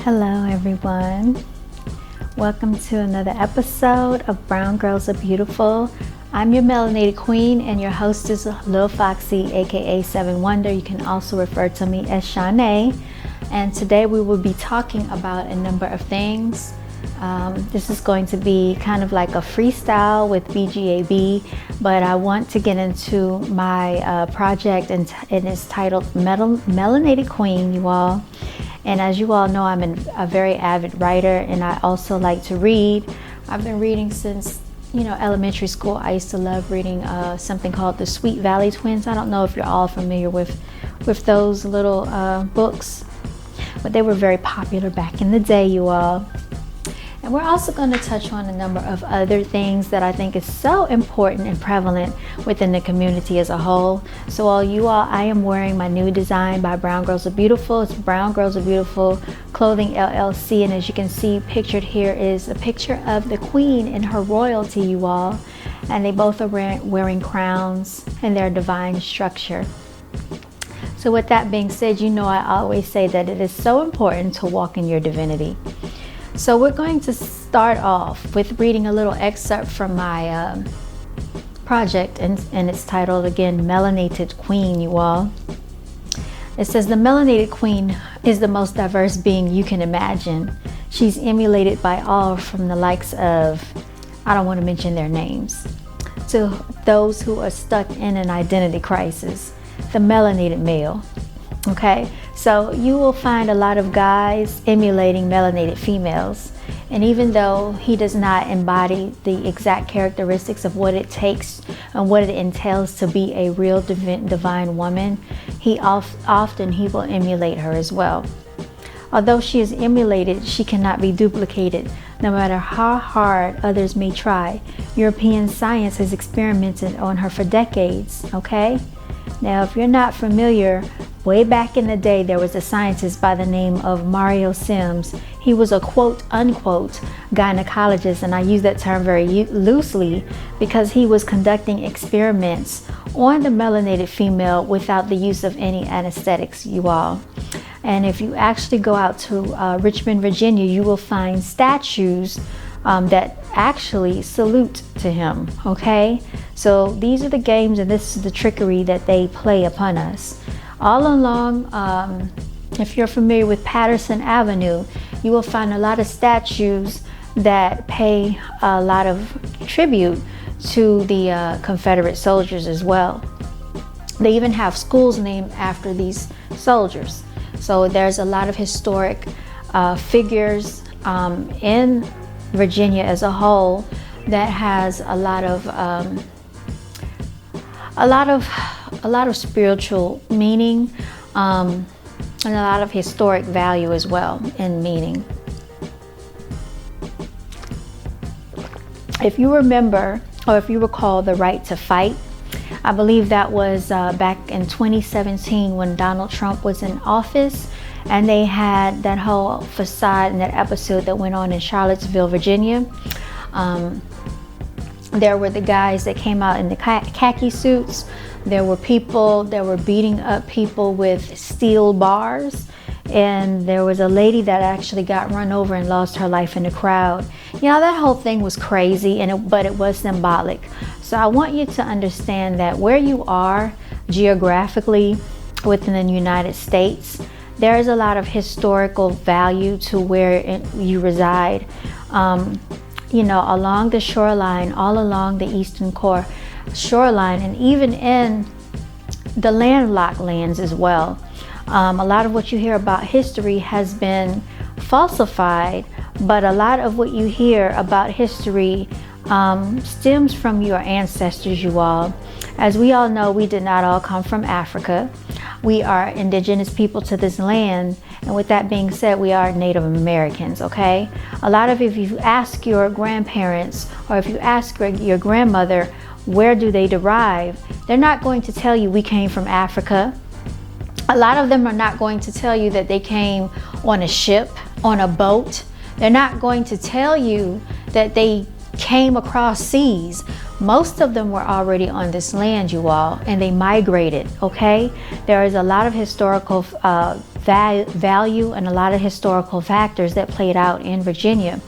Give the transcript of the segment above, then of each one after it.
Hello everyone, welcome to another episode of Brown Girls Are Beautiful. I'm your Melanated Queen and your hostess, Lil Foxy, aka Seven Wonder. You can also refer to me as Shanae, and today we will be talking about a number of things. This is going to be kind of like a freestyle with BGAB, but I want to get into my project, and it is titled Melanated Queen, you all. And as you all know, I'm a very avid writer, and I also like to read. I've been reading since, elementary school. I used to love reading something called the Sweet Valley Twins. I don't know if you're all familiar with those little books, but they were very popular back in the day, you all. And we're also going to touch on a number of other things that I think is so important and prevalent within the community as a whole. So I am wearing my new design by Brown Girls Are Beautiful. It's Brown Girls Are Beautiful Clothing LLC. And as you can see pictured here is a picture of the Queen in her royalty, you all. And they both are wearing crowns in their divine structure. So with that being said, I always say that it is so important to walk in your divinity. So we're going to start off with reading a little excerpt from my project, and it's titled again, Melanated Queen, you all. It says, the Melanated Queen is the most diverse being you can imagine. She's emulated by all from the likes of, I don't want to mention their names, to those who are stuck in an identity crisis, the melanated male. Okay, so you will find a lot of guys emulating melanated females, and even though he does not embody the exact characteristics of what it takes and what it entails to be a real divine woman, he will emulate her as well. Although she is emulated, she cannot be duplicated, no matter how hard others may try. European science has experimented on her for decades, okay? Now, if you're not familiar, way back in the day, there was a scientist by the name of Mario Sims. He was a quote-unquote gynecologist, and I use that term very loosely because he was conducting experiments on the melanated female without the use of any anesthetics, you all. And if you actually go out to Richmond, Virginia, you will find statues that actually salute to him, okay? So these are the games, and this is the trickery that they play upon us. All along, if you're familiar with Patterson Avenue, you will find a lot of statues that pay a lot of tribute to the Confederate soldiers as well. They even have schools named after these soldiers. So there's a lot of historic figures in Virginia as a whole that has a lot of spiritual meaning, and a lot of historic value as well in meaning. If you remember, or if you recall, the right to fight, I believe that was back in 2017 when Donald Trump was in office, and they had that whole facade and that episode that went on in Charlottesville, Virginia. There were the guys that came out in the khaki suits. There were people that were beating up people with steel bars. And there was a lady that actually got run over and lost her life in the crowd. That whole thing was crazy, but it was symbolic. So I want you to understand that where you are geographically within the United States, there is a lot of historical value to where you reside. Along the shoreline, all along the eastern core shoreline, and even in the landlocked lands as well. A lot of what you hear about history has been falsified, but a lot of what you hear about history stems from your ancestors, you all. As we all know, we did not all come from Africa. We are indigenous people to this land, and with that being said, we are Native Americans, okay? If you ask your grandparents, or if you ask your grandmother, where do they derive? They're not going to tell you we came from Africa. A lot of them are not going to tell you that they came on a ship, on a boat. They're not going to tell you that they came across seas. Most of them were already on this land, you all, and they migrated, okay? There is a lot of historical value and a lot of historical factors that played out in Virginia.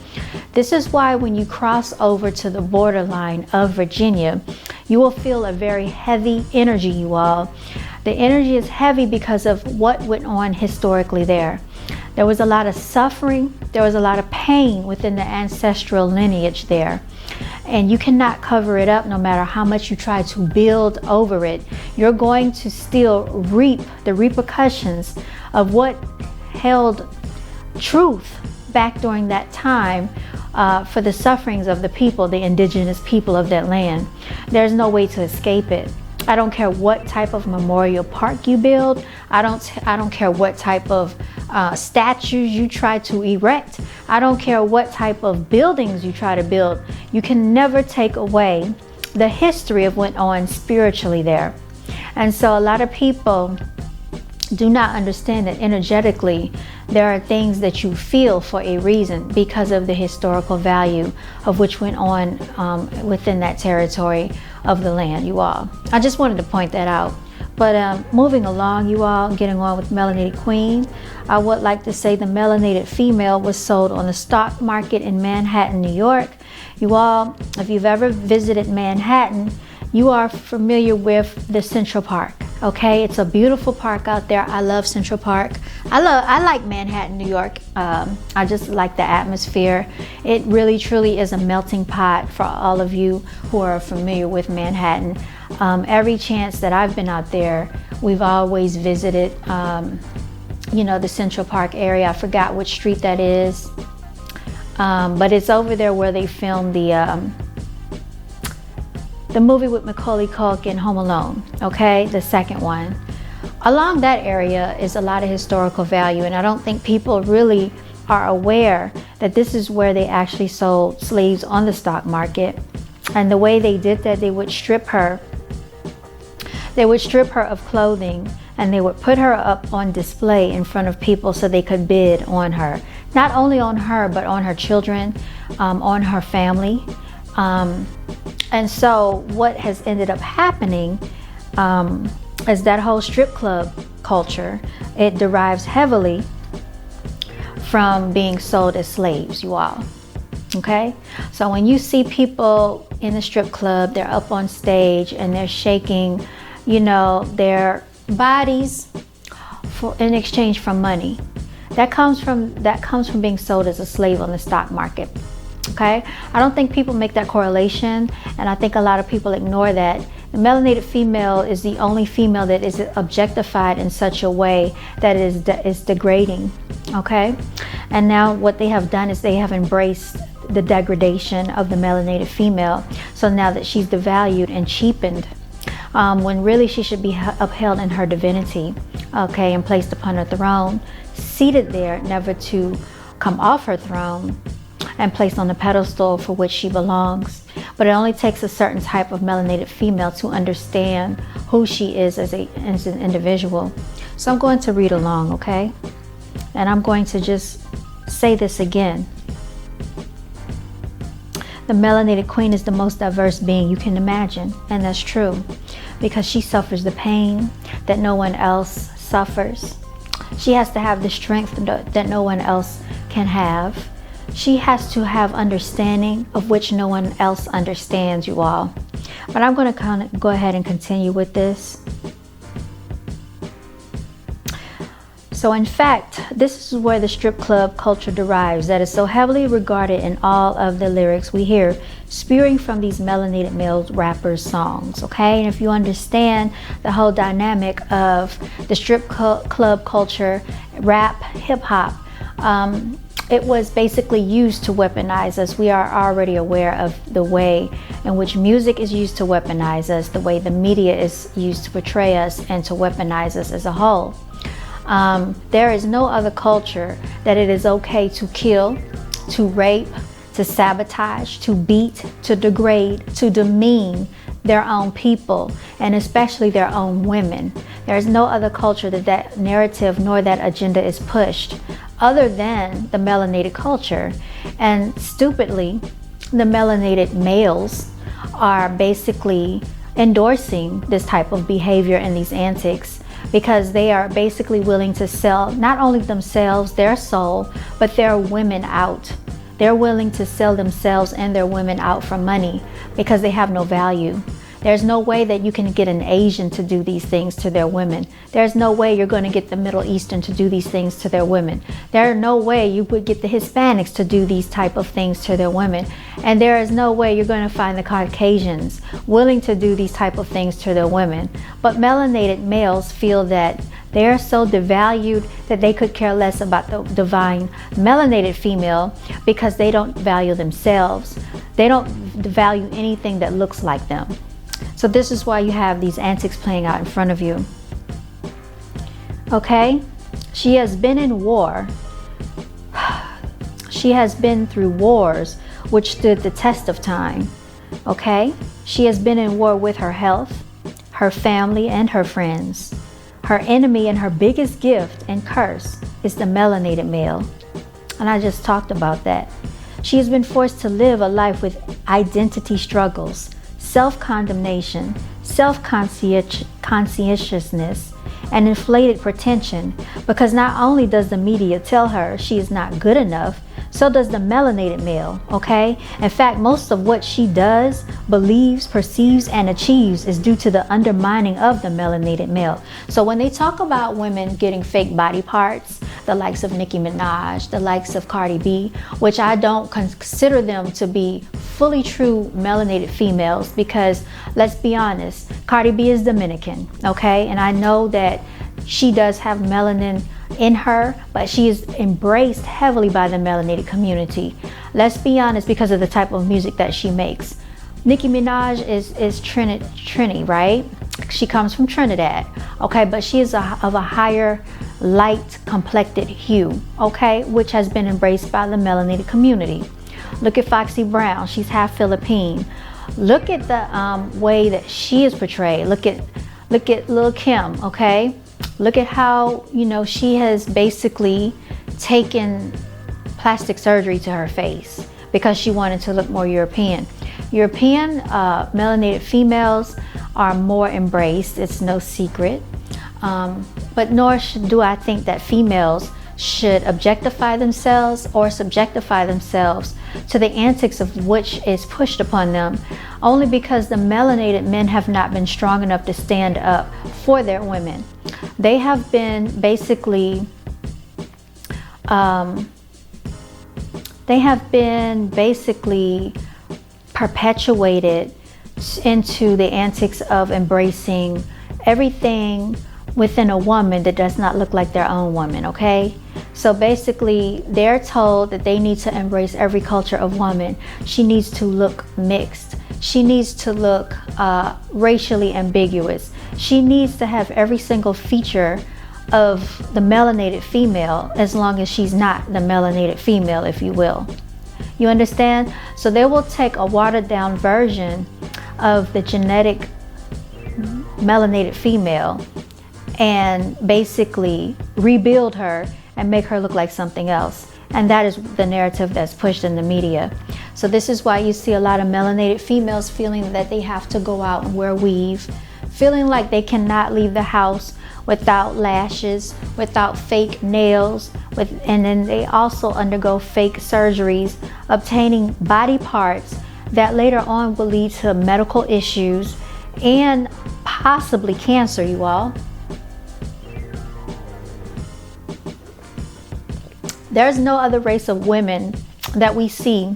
This is why when you cross over to the borderline of Virginia, you will feel a very heavy energy, you all. The energy is heavy because of what went on historically there. There was a lot of suffering, there was a lot of pain within the ancestral lineage there. And you cannot cover it up no matter how much you try to build over it. You're going to still reap the repercussions of what held truth back during that time for the sufferings of the people, the indigenous people of that land. There's no way to escape it. I don't care what type of memorial park you build. I don't care what type of statues you try to erect. I don't care what type of buildings you try to build. You can never take away the history of what went on spiritually there. And so a lot of people do not understand that energetically there are things that you feel for a reason because of the historical value of which went on within that territory of the land, you all. I just wanted to point that out. But moving along, you all, getting on with Melanated Queen, I would like to say the melanated female was sold on the stock market in Manhattan, New York. You all, if you've ever visited Manhattan, you are familiar with the Central Park. Okay, it's a beautiful park out there. I love Central Park. I like Manhattan, New York. I just like the atmosphere. It really truly is a melting pot for all of you who are familiar with Manhattan. Every chance that I've been out there, we've always visited the Central Park area. I forgot which street that is, but it's over there where they filmed the movie with Macaulay Culkin, Home Alone, okay, the second one. Along that area is a lot of historical value, and I don't think people really are aware that this is where they actually sold slaves on the stock market. And the way they did that, they would strip her of clothing, and they would put her up on display in front of people so they could bid on her. Not only on her, but on her children, on her family. And so what has ended up happening is that whole strip club culture, it derives heavily from being sold as slaves, you all. Okay? So when you see people in the strip club, they're up on stage and they're shaking, their bodies in exchange for money. That comes from being sold as a slave on the stock market. Okay, I don't think people make that correlation, and I think a lot of people ignore that. The melanated female is the only female that is objectified in such a way that is degrading. Okay, and now what they have done is they have embraced the degradation of the melanated female. So now that she's devalued and cheapened, when really she should be upheld in her divinity, okay, and placed upon her throne, seated there, never to come off her throne, and placed on the pedestal for which she belongs. But it only takes a certain type of melanated female to understand who she is as an individual. So I'm going to read along, okay? And I'm going to just say this again. The melanated queen is the most diverse being you can imagine, and that's true, because she suffers the pain that no one else suffers. She has to have the strength that no one else can have. She has to have understanding of which no one else understands, you all. But I'm going to go ahead and continue with this. So in fact, this is where the strip club culture derives, that is so heavily regarded in all of the lyrics we hear spewing from these melanated male rappers' songs, okay? And if you understand the whole dynamic of the strip club culture, rap, hip-hop, it was basically used to weaponize us. We are already aware of the way in which music is used to weaponize us, the way the media is used to portray us and to weaponize us as a whole. There is no other culture that it is okay to kill, to rape, to sabotage, to beat, to degrade, to demean their own people, and especially their own women. There is no other culture that narrative nor that agenda is pushed other than the melanated culture. And stupidly, the melanated males are basically endorsing this type of behavior and these antics because they are basically willing to sell not only themselves, their soul, but their women out. They're willing to sell themselves and their women out for money because they have no value. There's no way that you can get an Asian to do these things to their women. There's no way you're going to get the Middle Eastern to do these things to their women. There's no way you would get the Hispanics to do these type of things to their women. And there is no way you're going to find the Caucasians willing to do these type of things to their women. But melanated males feel that they're so devalued that they could care less about the divine melanated female because they don't value themselves. They don't value anything that looks like them. So this is why you have these antics playing out in front of you. Okay? She has been in war. She has been through wars which stood the test of time. Okay? She has been in war with her health, her family, and her friends. Her enemy and her biggest gift and curse is the melanated male. And I just talked about that. She has been forced to live a life with identity struggles, self-condemnation, self-conscientiousness, and inflated pretension, because not only does the media tell her she is not good enough, so does the melanated male, okay? In fact, most of what she does, believes, perceives, and achieves is due to the undermining of the melanated male. So when they talk about women getting fake body parts, the likes of Nicki Minaj, the likes of Cardi B, which I don't consider them to be fully true melanated females, because let's be honest, Cardi B is Dominican, okay? And I know that she does have melanin in her, but she is embraced heavily by the melanated community. Let's be honest, because of the type of music that she makes. Nicki Minaj is Trini, right? She comes from Trinidad, okay? But she is of a higher light complected hue, okay? Which has been embraced by the melanated community. Look at Foxy Brown, she's half Philippine. Look at the way that she is portrayed. Look at Lil' Kim, okay? Look at how, you know, she has basically taken plastic surgery to her face because she wanted to look more European. European melanated females are more embraced, it's no secret. But nor do I think that females should objectify themselves or subjectify themselves to the antics of which is pushed upon them, only because the melanated men have not been strong enough to stand up for their women. They have been basically perpetuated into the antics of embracing everything within a woman that does not look like their own woman, okay? So basically, they're told that they need to embrace every culture of woman. She needs to look mixed. She needs to look racially ambiguous. She needs to have every single feature of the melanated female, as long as she's not the melanated female, if you will. You understand? So they will take a watered down version of the genetic melanated female and basically rebuild her and make her look like something else. And that is the narrative that's pushed in the media. So this is why you see a lot of melanated females feeling that they have to go out and wear weave, feeling like they cannot leave the house without lashes, without fake nails, and then they also undergo fake surgeries, obtaining body parts that later on will lead to medical issues and possibly cancer, you all. There's no other race of women that we see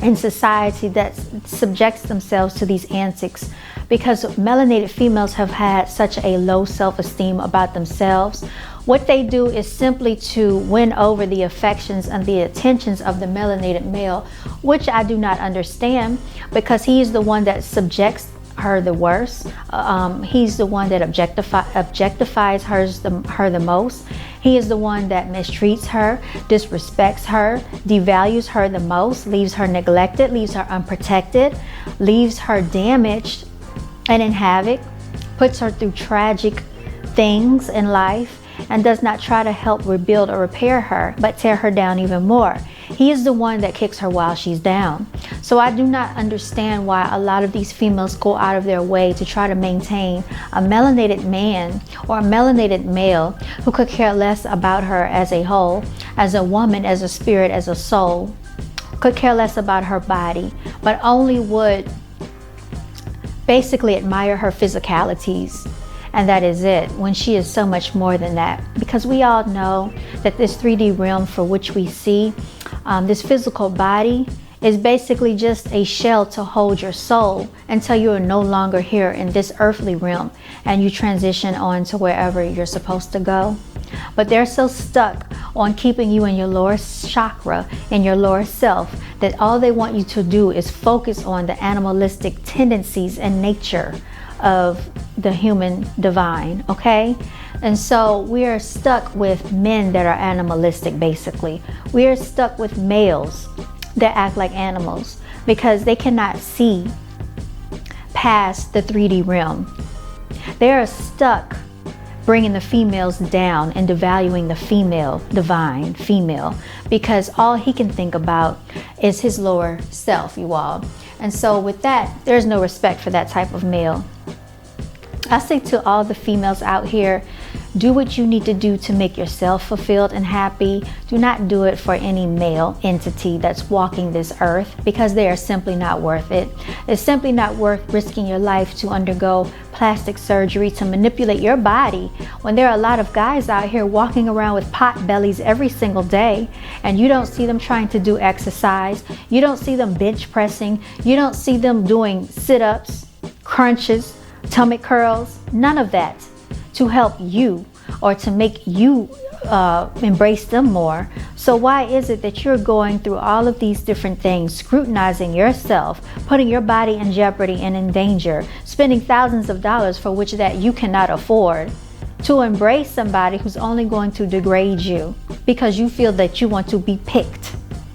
in society that subjects themselves to these antics, because melanated females have had such a low self-esteem about themselves. What they do is simply to win over the affections and the attentions of the melanated male, which I do not understand, because he is the one that subjects her the worst. He's the one that objectifies her the most. He is the one that mistreats her, disrespects her, devalues her the most, leaves her neglected, leaves her unprotected, leaves her damaged and in havoc, puts her through tragic things in life, and does not try to help rebuild or repair her, but tear her down even more. He is the one that kicks her while she's down. So I do not understand why a lot of these females go out of their way to try to maintain a melanated man or a melanated male who could care less about her as a whole, as a woman, as a spirit, as a soul, could care less about her body, but only would basically admire her physicalities. And that is it, when she is so much more than that. Because we all know that this 3D realm for which we see, this physical body, is basically just a shell to hold your soul until you are no longer here in this earthly realm and you transition on to wherever you're supposed to go. But they're so stuck on keeping you in your lower chakra, in your lower self, that all they want you to do is focus on the animalistic tendencies and nature of the human divine, okay? And so we are stuck with men that are animalistic, basically. We are stuck with males that act like animals because they cannot see past the 3D realm. They are stuck bringing the females down and devaluing the female, divine female, because all he can think about is his lower self, you all. And so with that, there's no respect for that type of male. I say to all the females out here, do what you need to do to make yourself fulfilled and happy. Do not do it for any male entity that's walking this earth, because they are simply not worth it. It's simply not worth risking your life to undergo plastic surgery to manipulate your body when there are a lot of guys out here walking around with pot bellies every single day, and you don't see them trying to do exercise. You don't see them bench pressing. You don't see them doing sit-ups, crunches, tummy curls, none of that to help you or to make you embrace them more. So why is it that you're going through all of these different things, scrutinizing yourself, putting your body in jeopardy and in danger, spending thousands of dollars for which that you cannot afford, to embrace somebody who's only going to degrade you because you feel that you want to be picked?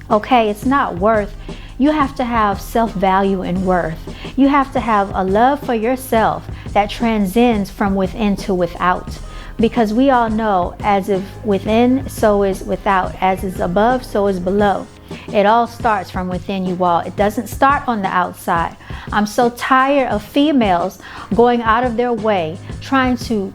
Okay, it's not worth. You have to have self-value and worth. You have to have a love for yourself that transcends from within to without. Because we all know, as if within, so is without. As is above, so is below. It all starts from within, you all. It doesn't start on the outside. I'm so tired of females going out of their way, trying to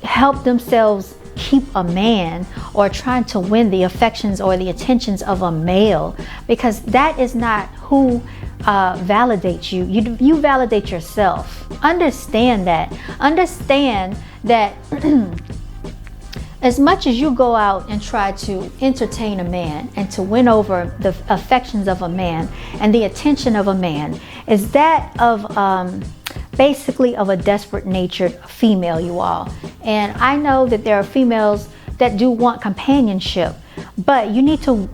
help themselves keep a man or trying to win the affections or the attentions of a male, because that is not who validates you. You validate yourself. Understand that. Understand that as much as you go out and try to entertain a man and to win over the affections of a man and the attention of a man, is that of basically of a desperate natured female, you all. And I know that there are females that do want companionship, but you need to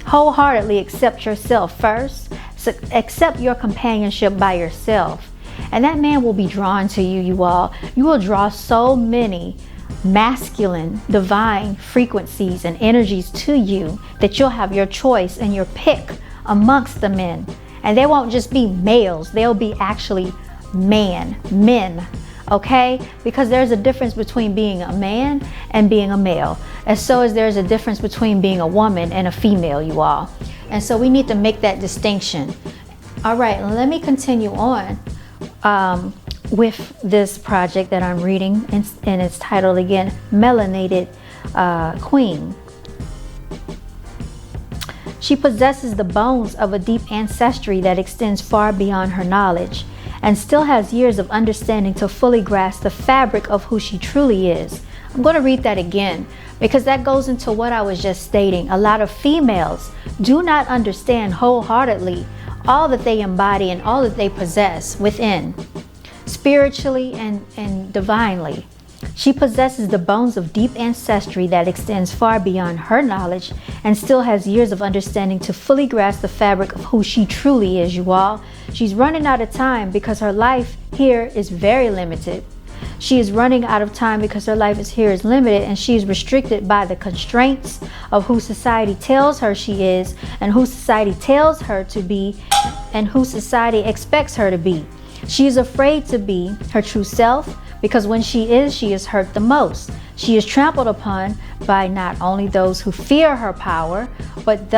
wholeheartedly accept yourself first. So accept your companionship by yourself, and that man will be drawn to you, you all. You will draw so many masculine, divine frequencies and energies to you that you'll have your choice and your pick amongst the men. And they won't just be males, they'll be actually men, okay? Because there's a difference between being a man and being a male, as so as there's a difference between being a woman and a female, you all. And so we need to make that distinction. All right, let me continue on with this project that I'm reading, and it's titled again, Melanated Queen. She possesses the bones of a deep ancestry that extends far beyond her knowledge, and still has years of understanding to fully grasp the fabric of who she truly is. I'm going to read that again, because that goes into what I was just stating. A lot of females do not understand wholeheartedly all that they embody and all that they possess within, spiritually and divinely. She possesses the bones of deep ancestry that extends far beyond her knowledge, and still has years of understanding to fully grasp the fabric of who she truly is, you all. She's running out of time because her life here is very limited. She is running out of time because her life here is limited, and she is restricted by the constraints of who society tells her she is, and who society tells her to be, and who society expects her to be. She is afraid to be her true self, because when she is hurt the most. She is trampled upon by not only those who fear her power, but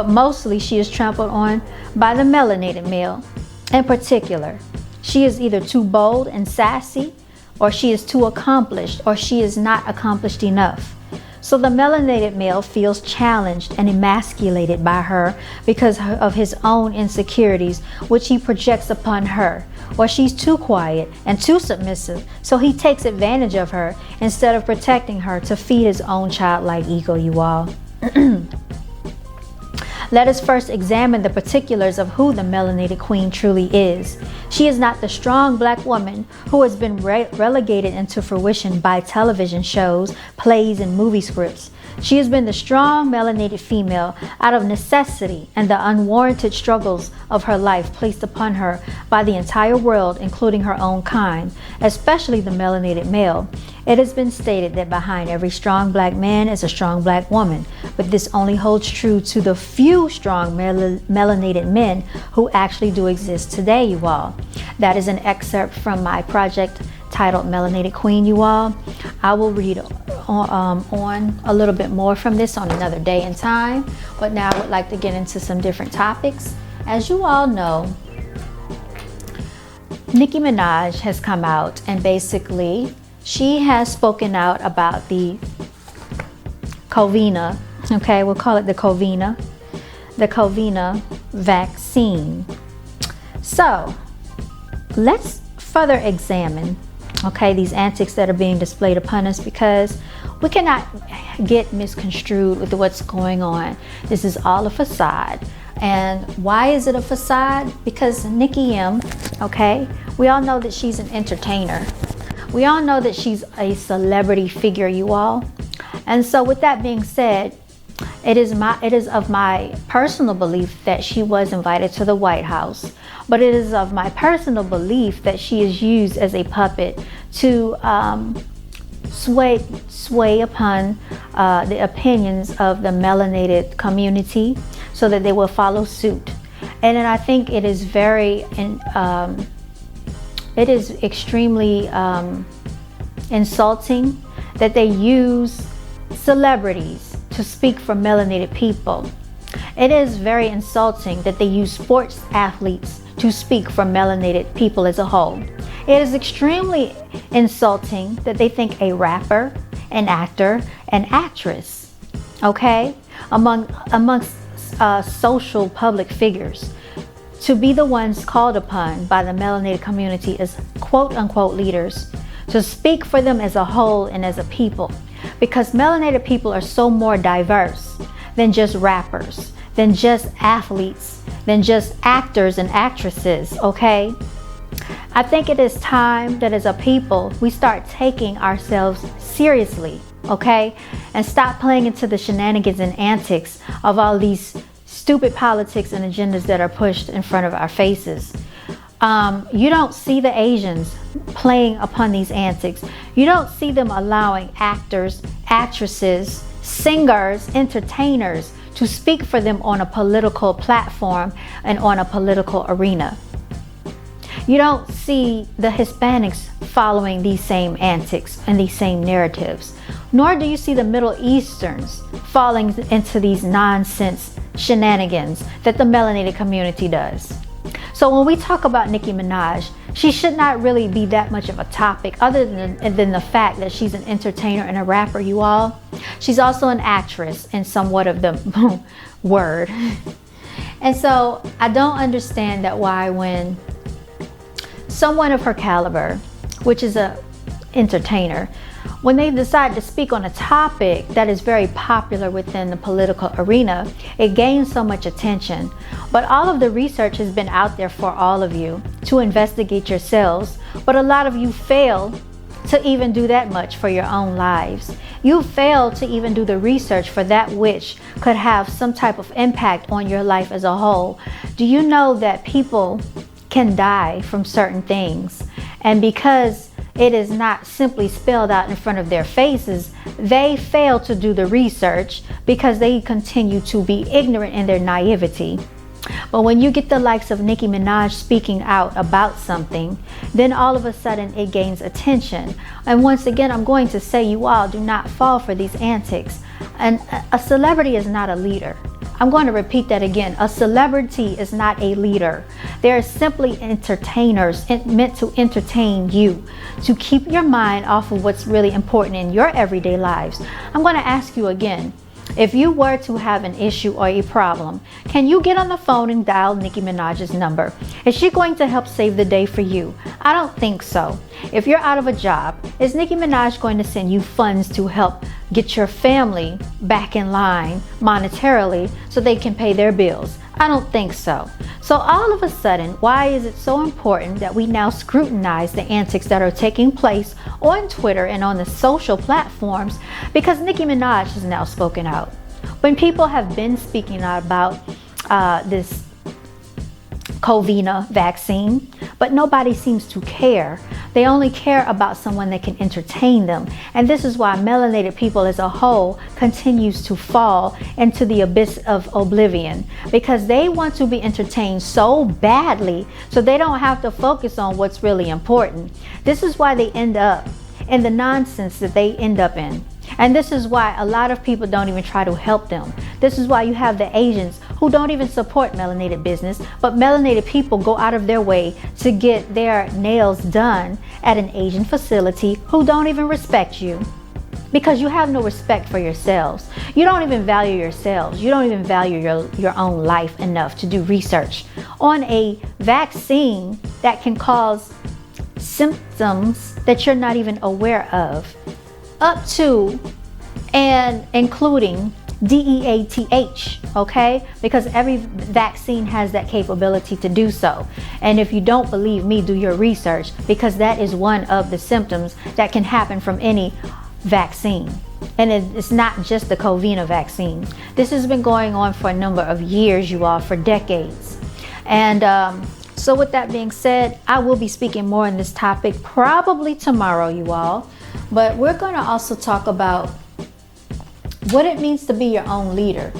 mostly she is trampled on by the melanated male. In particular, she is either too bold and sassy, or she is too accomplished, or she is not accomplished enough. So the melanated male feels challenged and emasculated by her because of his own insecurities, which he projects upon her. Or she's too quiet and too submissive, so he takes advantage of her instead of protecting her to feed his own childlike ego, you all. Let us first examine the particulars of who the melanated queen truly is. She is not the strong black woman who has been relegated into fruition by television shows, plays, and movie scripts. She has been the strong melanated female out of necessity and the unwarranted struggles of her life placed upon her by the entire world, including her own kind, especially the melanated male. It has been stated that behind every strong black man is a strong black woman, but this only holds true to the few strong melanated men who actually do exist today, you all. That is an excerpt from my project titled Melanated Queen, you all. I will read on a little bit more from this on another day and time, but now I would like to get into some different topics. As you all know, Nicki Minaj has come out, and basically she has spoken out about the Covina, okay, we'll call it the Covina vaccine. So let's further examine, okay, these antics that are being displayed upon us, because we cannot get misconstrued with what's going on. This is all a facade. And why is it a facade? Because Nicki M, okay, we all know that she's an entertainer. We all know that she's a celebrity figure, you all. And so with that being said, it is of my personal belief that she was invited to the White House, but it is of my personal belief that she is used as a puppet to sway upon the opinions of the melanated community so that they will follow suit. And then I think it is it is extremely insulting that they use celebrities to speak for melanated people. It is very insulting that they use sports athletes to speak for melanated people as a whole. It is extremely insulting that they think a rapper, an actor, an actress, okay, amongst social public figures, to be the ones called upon by the melanated community as quote unquote leaders, to speak for them as a whole and as a people. Because melanated people are so more diverse than just rappers, than just athletes, than just actors and actresses, okay? I think it is time that as a people, we start taking ourselves seriously, okay? And stop playing into the shenanigans and antics of all these stupid politics and agendas that are pushed in front of our faces. You don't see the Asians playing upon these antics. You don't see them allowing actors, actresses, singers, entertainers to speak for them on a political platform and on a political arena. You don't see the Hispanics following these same antics and these same narratives. Nor do you see the Middle Easterns falling into these nonsense shenanigans that the melanated community does. So when we talk about Nicki Minaj, she should not really be that much of a topic other than the fact that she's an entertainer and a rapper, you all. She's also an actress in somewhat of the word. And so I don't understand that why when someone of her caliber, which is a entertainer, when they decide to speak on a topic that is very popular within the political arena, it gains so much attention. But all of the research has been out there for all of you to investigate yourselves, but a lot of you fail to even do that much for your own lives. You fail to even do the research for that which could have some type of impact on your life as a whole. Do you know that people can die from certain things? And because it is not simply spelled out in front of their faces, they fail to do the research because they continue to be ignorant in their naivety. But when you get the likes of Nicki Minaj speaking out about something, then all of a sudden it gains attention. And once again, I'm going to say, you all do not fall for these antics. And a celebrity is not a leader. I'm going to repeat that again. A celebrity is not a leader. They're simply entertainers meant to entertain you, to keep your mind off of what's really important in your everyday lives. I'm going to ask you again, if you were to have an issue or a problem, can you get on the phone and dial Nicki Minaj's number? Is she going to help save the day for you? I don't think so. If you're out of a job, is Nicki Minaj going to send you funds to help get your family back in line monetarily so they can pay their bills? I don't think so. So all of a sudden, why is it so important that we now scrutinize the antics that are taking place on Twitter and on the social platforms? Because Nicki Minaj has now spoken out. When people have been speaking out about this COVID vaccine, but nobody seems to care. They only care about someone that can entertain them. And this is why melanated people as a whole continues to fall into the abyss of oblivion, because they want to be entertained so badly so they don't have to focus on what's really important. This is why they end up in the nonsense that they end up in. And this is why a lot of people don't even try to help them. This is why you have the Asians who don't even support melanated business, but melanated people go out of their way to get their nails done at an Asian facility who don't even respect you. Because you have no respect for yourselves. You don't even value yourselves. You don't even value your own life enough to do research on a vaccine that can cause symptoms that you're not even aware of, up to and including DEATH, okay? Because every vaccine has that capability to do so. And if you don't believe me, do your research, because that is one of the symptoms that can happen from any vaccine. And it's not just the COVID vaccine. This has been going on for a number of years, you all, for decades. And so with that being said, I will be speaking more on this topic probably tomorrow, you all. But we're going to also talk about what it means to be your own leader.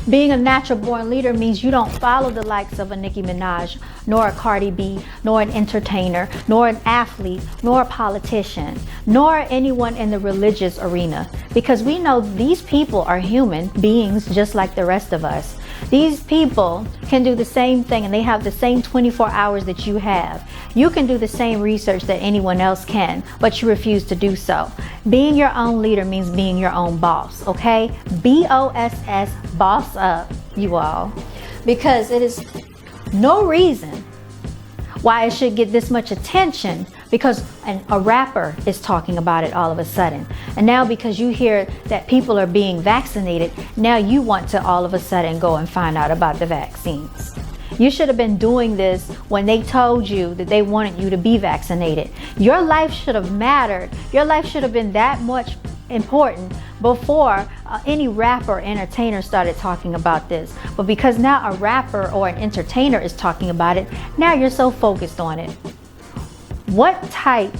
Being a natural born leader means you don't follow the likes of a Nicki Minaj, nor a Cardi B, nor an entertainer, nor an athlete, nor a politician, nor anyone in the religious arena. Because we know these people are human beings just like the rest of us. These people can do the same thing, and they have the same 24 hours that you have. You can do the same research that anyone else can, but you refuse to do so. Being your own leader means being your own boss, okay? BOSS, boss up, you all. Because it is no reason why it should get this much attention, because a rapper is talking about it all of a sudden. And now because you hear that people are being vaccinated, now you want to all of a sudden go and find out about the vaccines. You should have been doing this when they told you that they wanted you to be vaccinated. Your life should have mattered. Your life should have been that much important before any rapper or entertainer started talking about this. But because now a rapper or an entertainer is talking about it, now you're so focused on it. What type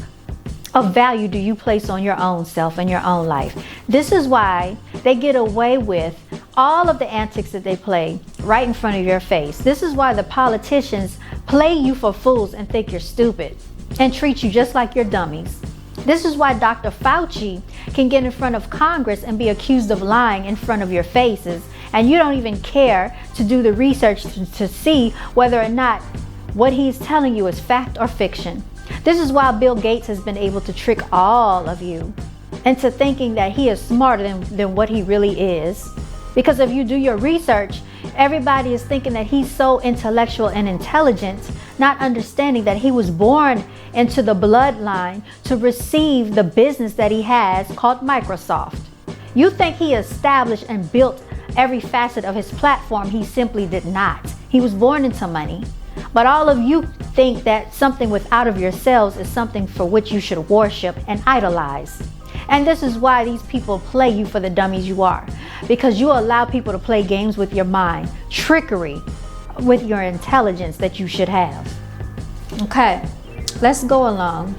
of value do you place on your own self and your own life? This is why they get away with all of the antics that they play right in front of your face. This is why the politicians play you for fools and think you're stupid and treat you just like you're dummies. This is why Dr. Fauci can get in front of Congress and be accused of lying in front of your faces, and you don't even care to do the research to see whether or not what he's telling you is fact or fiction. This is why Bill Gates has been able to trick all of you into thinking that he is smarter than what he really is. Because if you do your research, everybody is thinking that he's so intellectual and intelligent, not understanding that he was born into the bloodline to receive the business that he has called Microsoft. You think he established and built every facet of his platform. He simply did not. He was born into money. But all of you think that something without of yourselves is something for which you should worship and idolize. And this is why these people play you for the dummies you are. Because you allow people to play games with your mind, trickery with your intelligence that you should have. Okay, let's go along.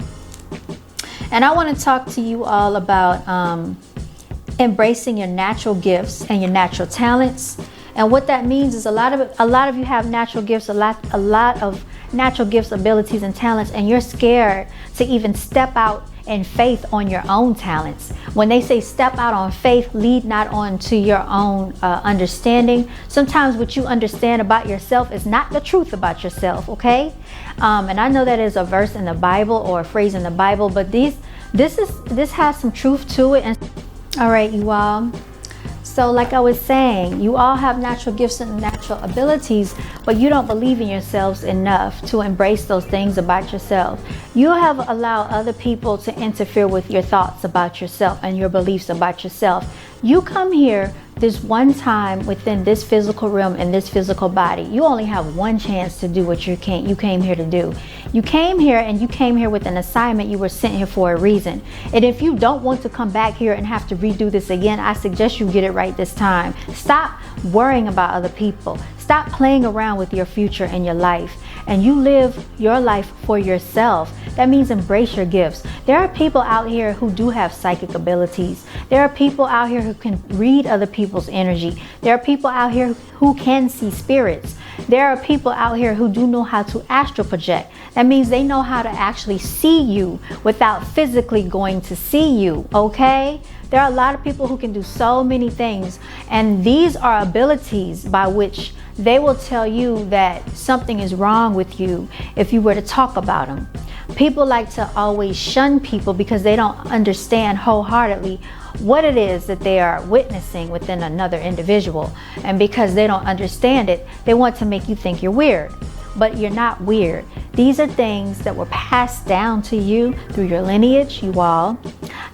And I want to talk to you all about embracing your natural gifts and your natural talents. And what that means is a lot of you have natural gifts, a lot of natural gifts, abilities, and talents, and you're scared to even step out in faith on your own talents. When they say step out on faith, lead not on to your own understanding. Sometimes what you understand about yourself is not the truth about yourself, okay? And I know that is a verse in the Bible or a phrase in the Bible, but this has some truth to it. And all right, you all. So like I was saying, you all have natural gifts and natural abilities, but you don't believe in yourselves enough to embrace those things about yourself. You have allowed other people to interfere with your thoughts about yourself and your beliefs about yourself. You come here this one time within this physical realm and this physical body. You only have one chance to do what you came here to do. You came here, and you came here with an assignment. You were sent here for a reason. And if you don't want to come back here and have to redo this again, I suggest you get it right this time. Stop worrying about other people. Stop playing around with your future and your life. And you live your life for yourself. That means embrace your gifts. There are people out here who do have psychic abilities. There are people out here who can read other people's energy. There are people out here who can see spirits. There are people out here who do know how to astral project. That means they know how to actually see you without physically going to see you, okay? There are a lot of people who can do so many things, and these are abilities by which they will tell you that something is wrong with you if you were to talk about them. People like to always shun people because they don't understand wholeheartedly what it is that they are witnessing within another individual. And because they don't understand it, they want to make you think you're weird. But you're not weird. These are things that were passed down to you through your lineage, you all.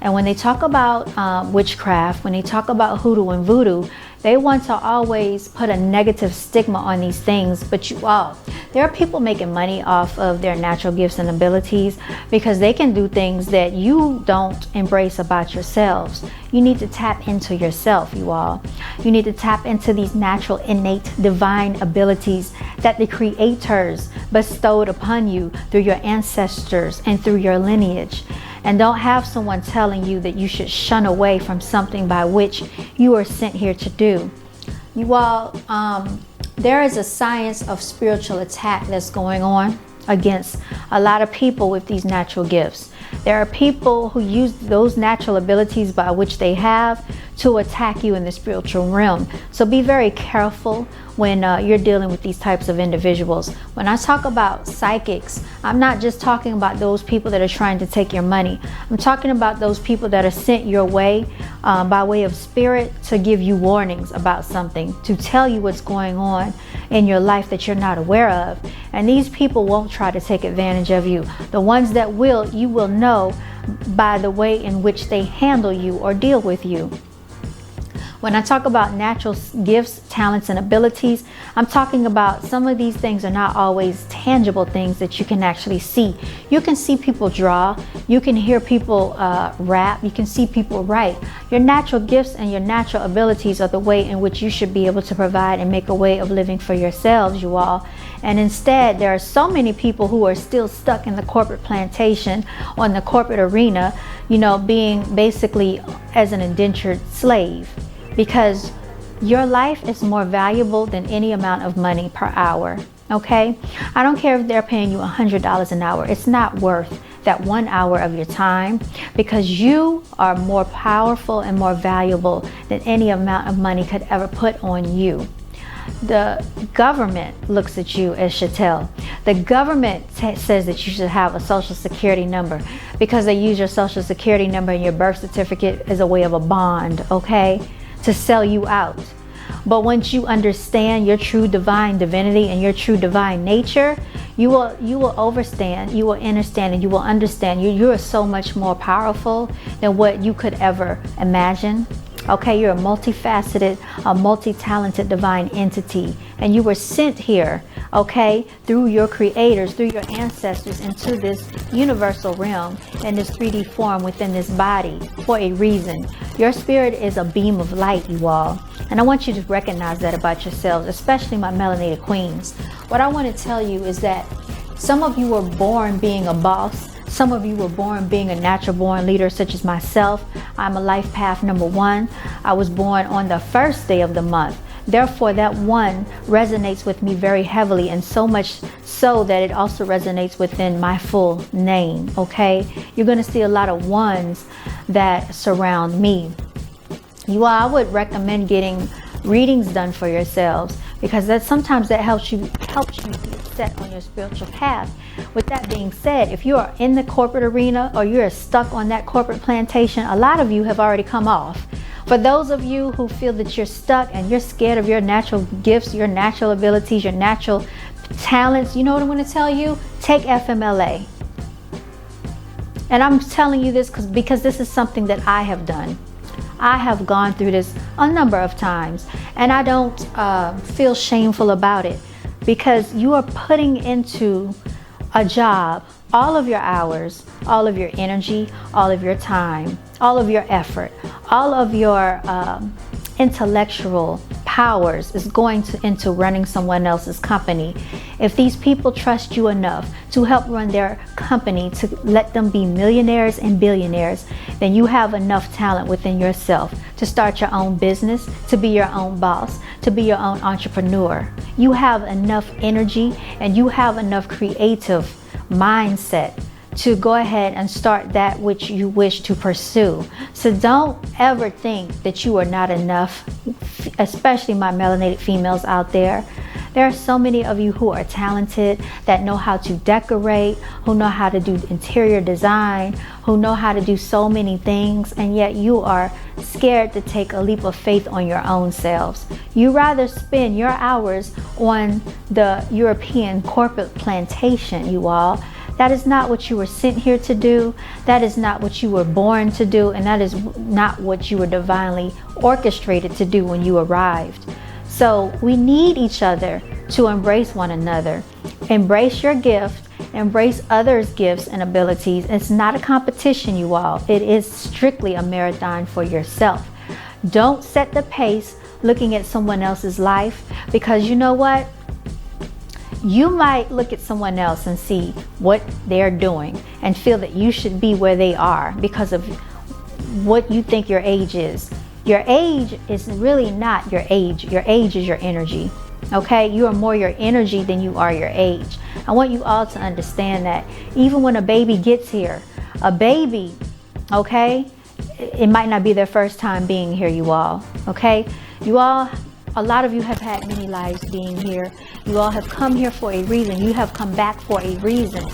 And when they talk about witchcraft, when they talk about hoodoo and voodoo, they want to always put a negative stigma on these things. But you all, there are people making money off of their natural gifts and abilities because they can do things that you don't embrace about yourselves. You need to tap into yourself, you all. You need to tap into these natural, innate, divine abilities that the creators bestowed upon you through your ancestors and through your lineage. And don't have someone telling you that you should shun away from something by which you are sent here to do. You all, there is a science of spiritual attack that's going on against a lot of people with these natural gifts. There are people who use those natural abilities by which they have to attack you in the spiritual realm. So be very careful when you're dealing with these types of individuals. When I talk about psychics, I'm not just talking about those people that are trying to take your money. I'm talking about those people that are sent your way by way of spirit to give you warnings about something, to tell you what's going on in your life that you're not aware of. And these people won't try to take advantage of you. The ones that will, you will know by the way in which they handle you or deal with you. When I talk about natural gifts, talents, and abilities, I'm talking about some of these things are not always tangible things that you can actually see. You can see people draw, you can hear people rap, you can see people write. Your natural gifts and your natural abilities are the way in which you should be able to provide and make a way of living for yourselves, you all. And instead, there are so many people who are still stuck in the corporate plantation or in the corporate arena, you know, being basically as an indentured slave. Because your life is more valuable than any amount of money per hour, okay? I don't care if they're paying you $100 an hour. It's not worth that 1 hour of your time, because you are more powerful and more valuable than any amount of money could ever put on you. The government looks at you as chattel. The government says that you should have a social security number because they use your social security number and your birth certificate as a way of a bond, okay? To sell you out. But once you understand your true divine divinity and your true divine nature, you will understand, you will understand you are so much more powerful than what you could ever imagine. Okay, you're a multifaceted, a multi-talented divine entity, and you were sent here, okay, through your creators, through your ancestors, into this universal realm in this 3D form within this body for a reason. Your spirit is a beam of light, you all, and I want you to recognize that about yourselves, especially my melanated queens. What I want to tell you is that some of you were born being a boss. Some of you were born being a natural born leader, such as myself. I'm a life path number 1. I was born on the first day of the month. Therefore, that one resonates with me very heavily, and so much so that it also resonates within my full name, okay? You're going to see a lot of ones that surround me. You all, I would recommend getting readings done for yourselves, because sometimes that helps you get set on your spiritual path. With that being said, if you are in the corporate arena or you're stuck on that corporate plantation, a lot of you have already come off. For those of you who feel that you're stuck and you're scared of your natural gifts, your natural abilities, your natural talents, you know what I'm going to tell you? Take FMLA. And I'm telling you this because this is something that I have done. I have gone through this a number of times, and I don't feel shameful about it, because you are putting into a job all of your hours, all of your energy, all of your time, all of your effort, all of your intellectual powers is going into running someone else's company. If these people trust you enough to help run their company, to let them be millionaires and billionaires, then you have enough talent within yourself to start your own business, to be your own boss, to be your own entrepreneur. You have enough energy and you have enough creative mindset to go ahead and start that which you wish to pursue. So don't ever think that you are not enough, especially my melanated females out there. There are so many of you who are talented, that know how to decorate, who know how to do interior design, who know how to do so many things, and yet you are scared to take a leap of faith on your own selves. You rather spend your hours on the European corporate plantation, you all. That is not what you were sent here to do. That is not what you were born to do. And that is not what you were divinely orchestrated to do when you arrived. So we need each other to embrace one another. Embrace your gift. Embrace others' gifts and abilities. It's not a competition, you all. It is strictly a marathon for yourself. Don't set the pace looking at someone else's life, because you know what? You might look at someone else and see what they're doing and feel that you should be where they are because of what you think your age is. Your age is really not your age. Your age is your energy. Okay? You are more your energy than you are your age. I want you all to understand that even when a baby gets here, a baby, okay, it might not be their first time being here, you all. Okay? You all, a lot of you have had many lives being here. You all have come here for a reason. You have come back for a reason.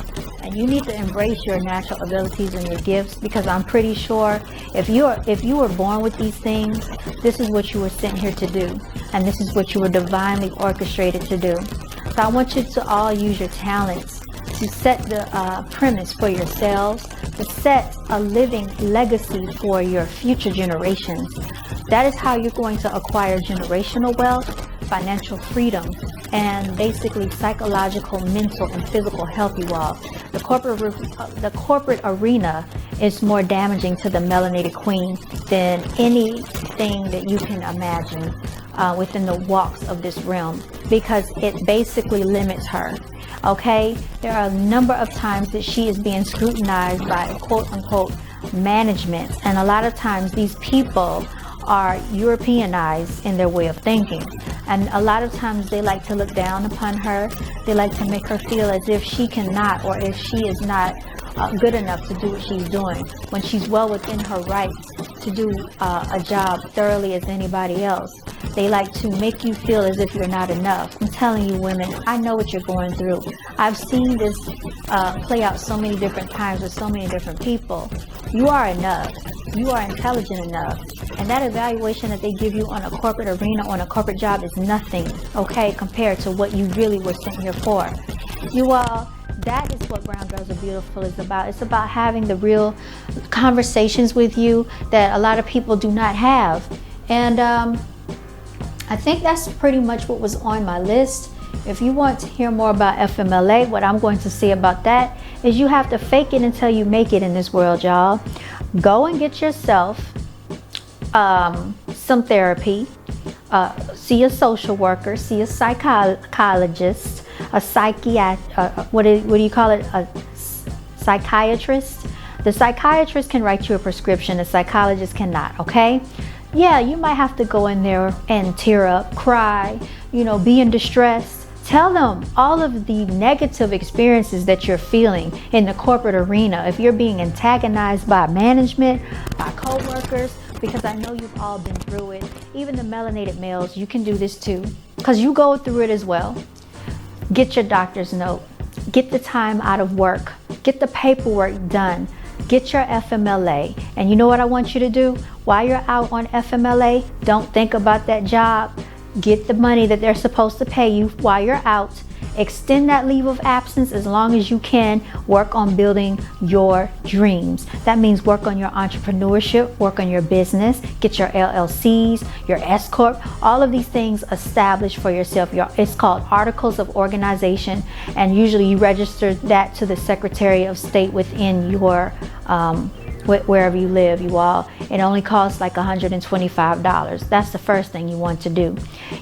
And you need to embrace your natural abilities and your gifts, because I'm pretty sure if you were born with these things, this is what you were sent here to do. And this is what you were divinely orchestrated to do. So I want you to all use your talents to set the premise for yourselves, to set a living legacy for your future generations. That is how you're going to acquire generational wealth, financial freedom, and basically psychological, mental, and physical health, you all. The corporate arena is more damaging to the melanated queen than anything that you can imagine within the walks of this realm, because it basically limits her. Okay, there are a number of times that she is being scrutinized by quote-unquote management, and a lot of times these people are Europeanized in their way of thinking, and a lot of times they like to look down upon her. They like to make her feel as if she cannot, or if she is not good enough to do what she's doing, when she's well within her rights to do a job thoroughly as anybody else. They like to make you feel as if you're not enough. I'm telling you, women, I know what you're going through. I've seen this play out so many different times with so many different people. You are enough. You are intelligent enough. And that evaluation that they give you on a corporate arena, on a corporate job, is nothing, okay, compared to what you really were sent here for. You all, that is what Brown Girls Are Beautiful is about. It's about having the real conversations with you that a lot of people do not have. And I think that's pretty much what was on my list. If you want to hear more about FMLA, what I'm going to say about that is you have to fake it until you make it in this world, y'all. Go and get yourself some therapy. See a social worker, see a psychologist, a what do you call it? A psychiatrist. The psychiatrist can write you a prescription. The psychologist cannot, okay? Yeah, you might have to go in there and tear up, cry, you know, be in distress. Tell them all of the negative experiences that you're feeling in the corporate arena. If you're being antagonized by management, by co-workers, because I know you've all been through it. Even the melanated males, you can do this too, because you go through it as well. Get your doctor's note. Get the time out of work. Get the paperwork done. Get your FMLA. And you know what I want you to do? While you're out on FMLA, don't think about that job. Get the money that they're supposed to pay you while you're out. Extend that leave of absence as long as you can. Work on building your dreams. That means work on your entrepreneurship, work on your business, get your LLCs, your S Corp, all of these things established for yourself. It's called articles of organization, and usually you register that to the Secretary of State within your wherever you live, you all. It only costs like $125. That's the first thing you want to do.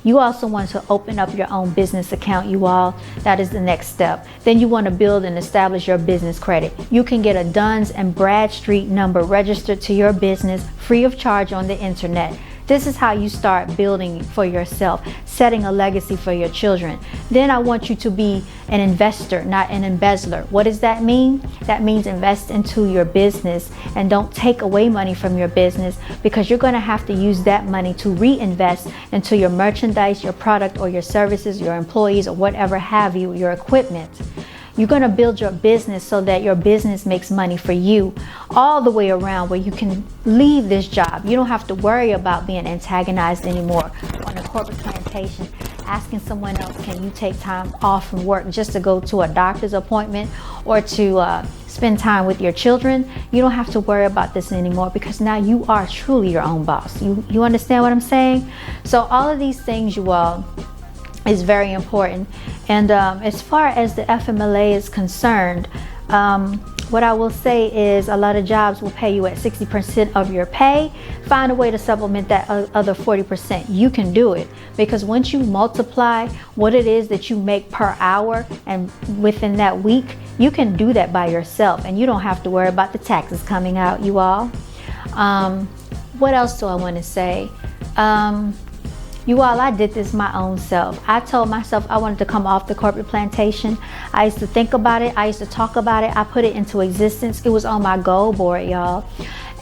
You also want to open up your own business account, you all. That is the next step. Then you want to build and establish your business credit. You can get a Duns and Bradstreet number registered to your business free of charge on the internet. This is how you start building for yourself, setting a legacy for your children. Then I want you to be an investor, not an embezzler. What does that mean? That means invest into your business and don't take away money from your business, because you're going to have to use that money to reinvest into your merchandise, your product, or your services, your employees, or whatever have you, your equipment. You're going to build your business so that your business makes money for you all the way around, where you can leave this job. You don't have to worry about being antagonized anymore on a corporate plantation, asking someone else, can you take time off from work just to go to a doctor's appointment or to spend time with your children. You don't have to worry about this anymore, because now you are truly your own boss. You understand what I'm saying? So all of these things, you all, is very important. And as far as the FMLA is concerned, what I will say is a lot of jobs will pay you at 60% of your pay. Find a way to supplement that other 40%. You can do it, because once you multiply what it is that you make per hour and within that week, you can do that by yourself, and you don't have to worry about the taxes coming out, you all. What else do I want to say? You all, I did this my own self. I told myself I wanted to come off the corporate plantation. I used to think about it. I used to talk about it. I put it into existence. It was on my goal board, y'all.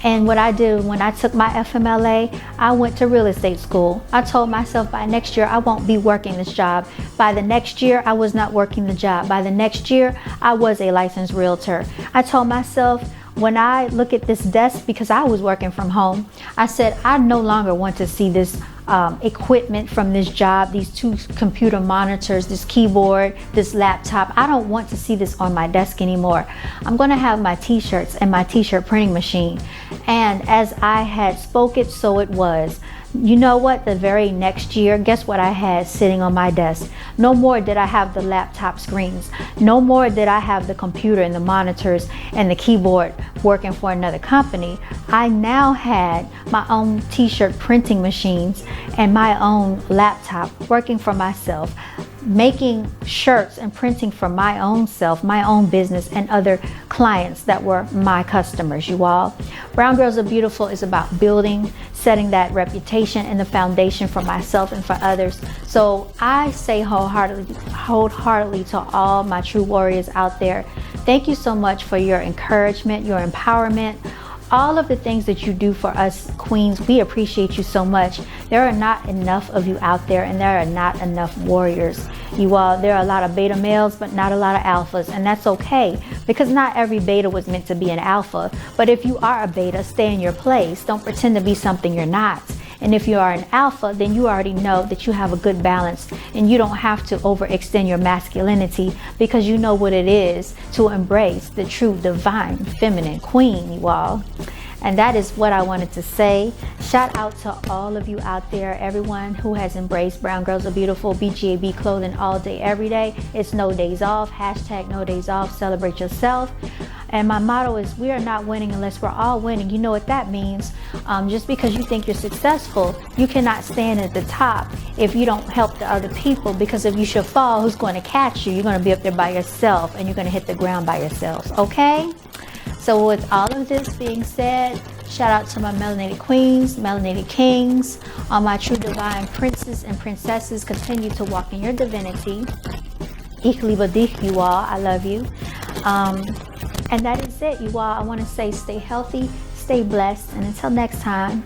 And what I did when I took my FMLA, I went to real estate school. I told myself by next year, I won't be working this job. By the next year, I was not working the job. By the next year, I was a licensed realtor. I told myself, when I look at this desk, because I was working from home, I said, I no longer want to see this equipment from this job, these 2 computer monitors, this keyboard, this laptop. I don't want to see this on my desk anymore. I'm going to have my t-shirts and my t-shirt printing machine. And as I had spoke it, so it was. You know what? The very next year, guess what I had sitting on my desk? No more did I have the laptop screens. No more did I have the computer and the monitors and the keyboard working for another company. I now had my own t-shirt printing machines and my own laptop working for myself, making shirts and printing for my own self, my own business, and other clients that were my customers, you all. Brown Girls Are Beautiful is about building, setting that reputation and the foundation for myself and for others. So I say wholeheartedly to all my true warriors out there, thank you so much for your encouragement, your empowerment, all of the things that you do for us queens. We appreciate you so much. There are not enough of you out there, and there are not enough warriors, you all. There are a lot of beta males, but not a lot of alphas, and that's okay, because not every beta was meant to be an alpha. But if you are a beta, stay in your place. Don't pretend to be something you're not. And if you are an alpha, then you already know that you have a good balance, and you don't have to overextend your masculinity, because you know what it is to embrace the true divine feminine queen, you all. And that is what I wanted to say. Shout out to all of you out there, everyone who has embraced Brown Girls Are Beautiful, BGAB clothing all day, every day. It's no days off, hashtag no days off, celebrate yourself. And my motto is, we are not winning unless we're all winning. You know what that means. Just because you think you're successful, you cannot stand at the top if you don't help the other people, because if you should fall, who's going to catch you? You're going to be up there by yourself, and you're going to hit the ground by yourself, okay? So with all of this being said, Shout out to my melanated queens, melanated kings. All my true divine princes and princesses, continue to walk in your divinity. Equally badich, you all. I love you. And that is it, you all. I want to say stay healthy, stay blessed, and until next time.